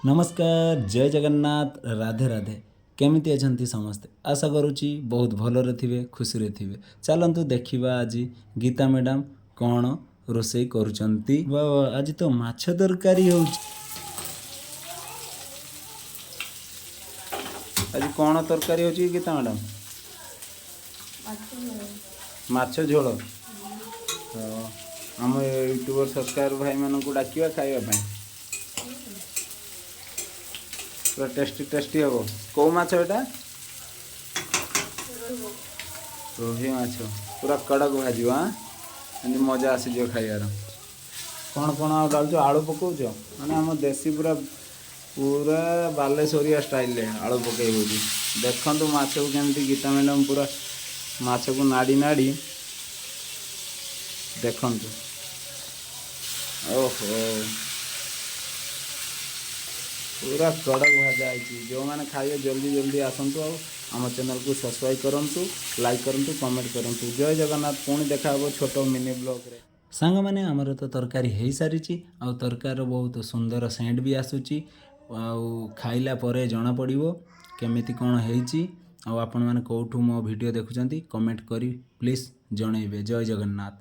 नमस्कार जय जगन्नाथ राधे राधे केमिति अछंती समस्ते आशा करुच्ची बहुत भलरे थिबे खुशी थिबे चलतु देखिबा आज गीता मैडम कौन रोषे करुचंती आज तो माछ तरकारी होउची आज कौन तरकारी होची गीता मैडम माछ झोल आम यूट्यूबर सब्सक्राइबर भाई मानक डाकिया खाइबा पूरा टेस्टी टेस्टी हम कौ माछ एटा रोही माछ पूरा कड़क भाजी हाँ मजा आसीज खाइबार कौन कौन डालु आलू पकाउच मैंने आम देसी पूरा पूरा बालेश्वरिया स्टाइल आलू पकई देखु माछ को केमती गीता मैडम पूरा माछ को नाड़ी नाड़ी देखु ओहो पूरा कड़क भजा आई जो मैंने खाइए जल्दी जल्दी आसतु आम चैनल को सब्सक्राइब करूँ लाइक करूँ कमेंट करूँ जय जगन्नाथ पुणी देखा छोट मिनी ब्लॉग रे सांग मैंने आमर तो तरकारी हो सारी आ तरकार बहुत सुंदर सेंट भी आसूची खाइला परे जना पड़ो केमिति कौन होती आपण मैंने कौटू मो वीडियो देखुं कमेंट करी प्लीज जनइबे जय जगन्नाथ।